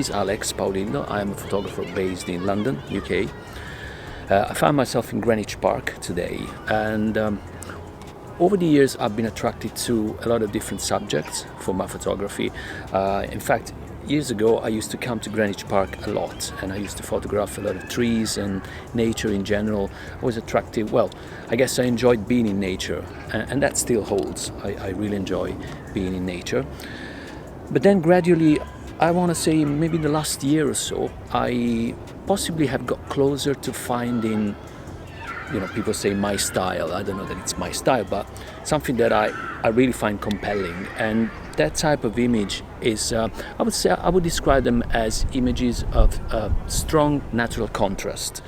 is Alex Paulino. I am a photographer based in London, UK. I found myself in Greenwich Park today, and over the years I've been attracted to a lot of different subjects for my photography. In fact, years ago I used to come to Greenwich Park a lot, and I used to photograph a lot of trees and nature in general. I was attracted, well, I guess I enjoyed being in nature, and that still holds. I really enjoy being in nature. But then gradually, I want to say maybe in the last year or so, I possibly have got closer to finding, people say my style. I don't know that it's my style, but something that I really find compelling. And that type of image is, I would describe them as images of strong natural contrast.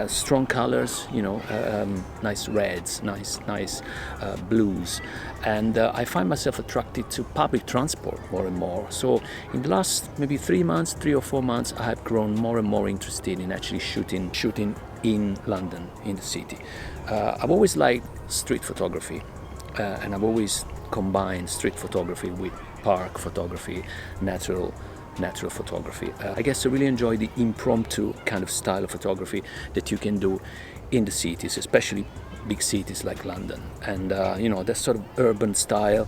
Strong colors, nice reds, nice blues, and I find myself attracted to public transport more and more. So in the last maybe 3 or 4 months, I have grown more and more interested in actually shooting in London, in the city. I've always liked street photography, and I've always combined street photography with park photography, natural photography. I guess I really enjoy the impromptu kind of style of photography that you can do in the cities, especially big cities like London. And that sort of urban style,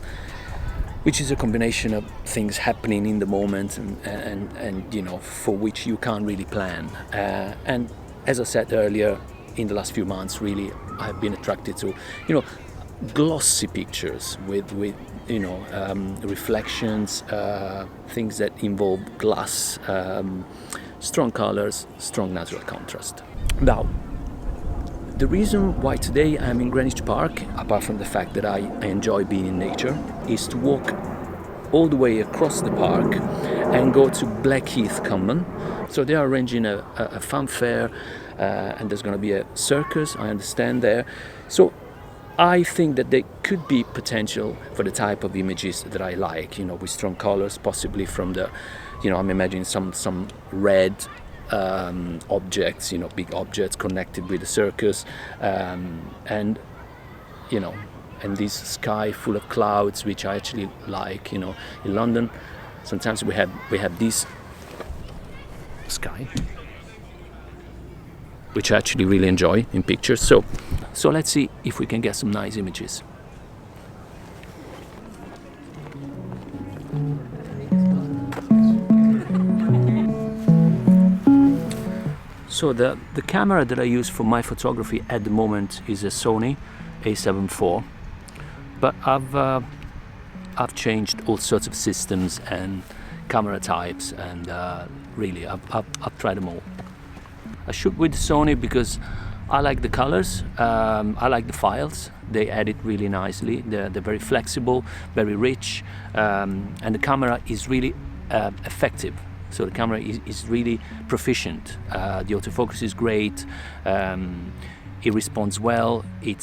which is a combination of things happening in the moment and for which you can't really plan. And as I said earlier, in the last few months, really, I've been attracted to, glossy pictures with reflections, things that involve glass, strong colors, strong natural contrast. Now, the reason why today I'm in Greenwich Park, apart from the fact that I enjoy being in nature, is to walk all the way across the park and go to Blackheath Common. So they are arranging a fun fair, and there's going to be a circus, I understand, there. So I think that there could be potential for the type of images that I like, with strong colors, possibly from the, I'm imagining some red objects, big objects connected with the circus, and this sky full of clouds, which I actually like, in London. Sometimes we have this sky, which I actually really enjoy in pictures. So let's see if we can get some nice images. So the camera that I use for my photography at the moment is a Sony A7 IV, but I've changed all sorts of systems and camera types, and really I've tried them all. I shoot with Sony because I like the colors, I like the files, they edit really nicely, they're very flexible, very rich, and the camera is really effective. So the camera is really proficient, the autofocus is great, it responds well, it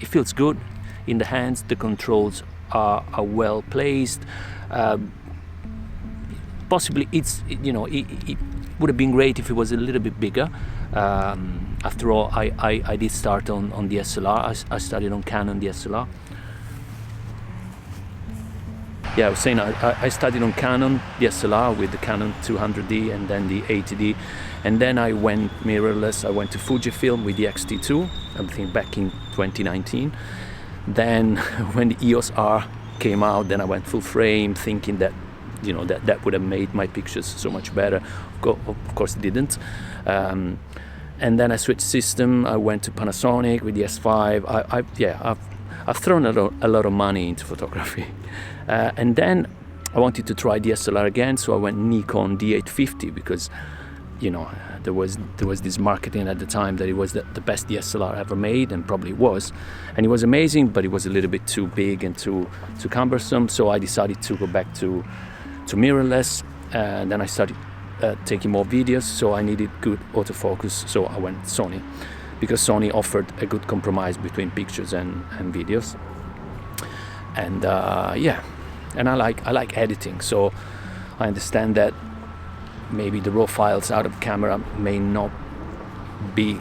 feels good in the hands, the controls are well placed. Possibly it would have been great if it was a little bit bigger. After all, I did start on DSLR. I studied on Canon DSLR. Yeah, I was saying I studied on Canon DSLR with the Canon 200D and then the 80D, and then I went mirrorless. I went to Fujifilm with the X-T2, I think back in 2019. Then when the EOS R came out, then I went full frame, thinking that that would have made my pictures so much better. Of course it didn't. And then I switched system. I went to Panasonic with the S5. I've thrown a lot of money into photography. And then I wanted to try DSLR again, so I went Nikon D850 because there was this marketing at the time that it was the best DSLR ever made, and probably was, and it was amazing, but it was a little bit too big and too cumbersome. So I decided to go back to mirrorless, and then I started taking more videos, so I needed good autofocus, so I went Sony because Sony offered a good compromise between pictures and videos. And and I like editing, so I understand that maybe the raw files out of camera may not be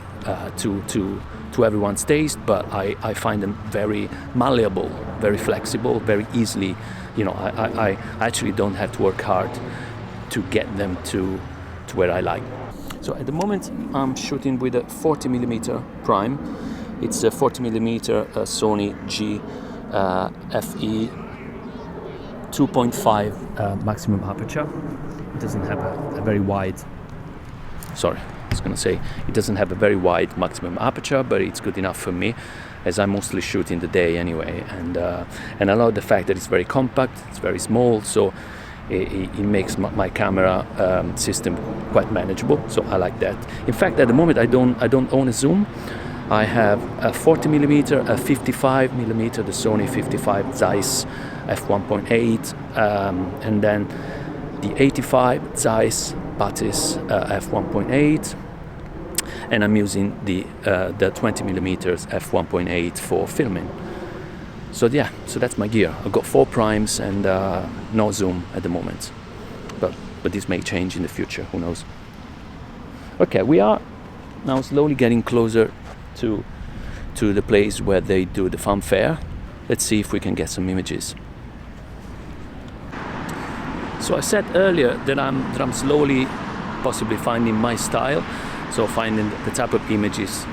too to everyone's taste, but I find them very malleable, very flexible, very easily. You know, I actually don't have to work hard to get them to where I like. So at the moment I'm shooting with a 40mm prime. It's a 40mm Sony G FE 2.5 maximum aperture. It doesn't have a very wide, sorry, I was gonna say, it doesn't have a very wide maximum aperture, but it's good enough for me, as I mostly shoot in the day anyway. And I love the fact that it's very compact, it's very small, so it makes my camera system quite manageable. So I like that. In fact, at the moment I don't own a zoom. I have a 40mm, a 55mm, the Sony 55 Zeiss f1.8, and then the 85 Zeiss Batis f1.8, and I'm using the 20mm f1.8 for filming. So yeah, so that's my gear. I've got 4 primes and no zoom at the moment, but this may change in the future, who knows. Okay, we are now slowly getting closer to the place where they do the fun fair. Let's see if we can get some images. So I said earlier that I'm slowly possibly finding my style, so finding the type of images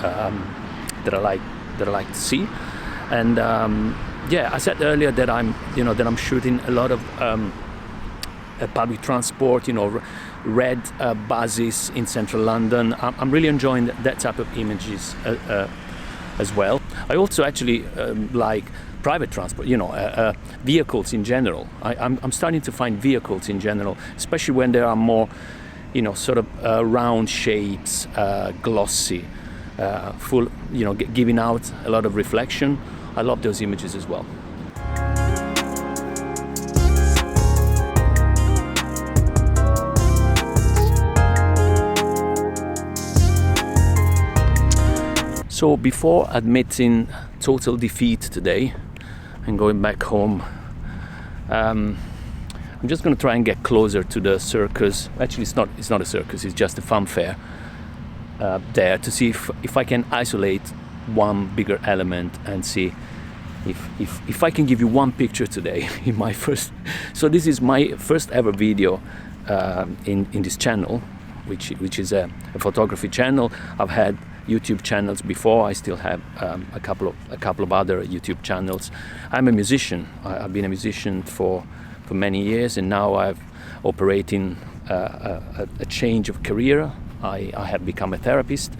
that I like to see. And yeah, I said earlier that I'm shooting a lot of public transport, you know, red buses in central London. I'm really enjoying that type of images as well. I also actually like private transport, you know, vehicles in general. I'm starting to find vehicles in general, especially when there are more, you know, sort of round shapes, glossy, full, you know, giving out a lot of reflection. I love those images as well. So before admitting total defeat today and going back home, I'm just going to try and get closer to the circus. Actually, it's not a circus, it's just a fun fair there, to see if I can isolate one bigger element and see if I can give you one picture today in my first. So this is my first ever video in this channel, which is a photography channel. I've had YouTube channels before. I still have a couple of other YouTube channels. I'm a musician. I've been a musician for many years, and now I've operating a change of career. I have become a therapist.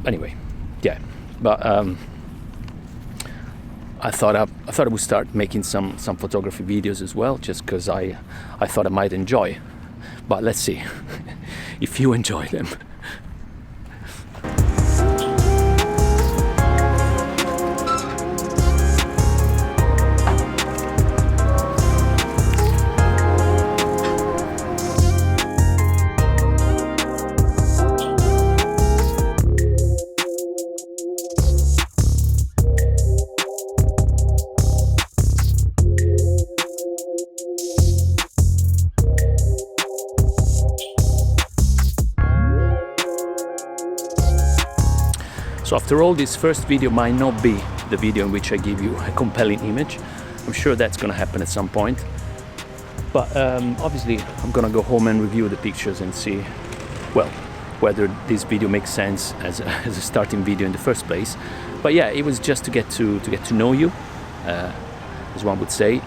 Anyway, yeah, but I thought I would start making some photography videos as well, just because I thought I might enjoy. But let's see if you enjoy them. So after all, this first video might not be the video in which I give you a compelling image. I'm sure that's going to happen at some point. But obviously I'm going to go home and review the pictures and see, well, whether this video makes sense as a starting video in the first place. But yeah, it was just to get to know you, as one would say,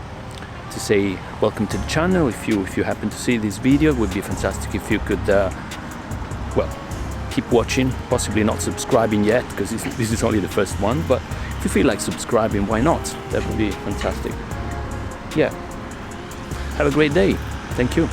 to say welcome to the channel. If you happen to see this video, it would be fantastic if you could, well, keep watching, possibly not subscribing yet, because this is only the first one, but if you feel like subscribing, why not? That would be fantastic. Yeah. Have a great day. Thank you.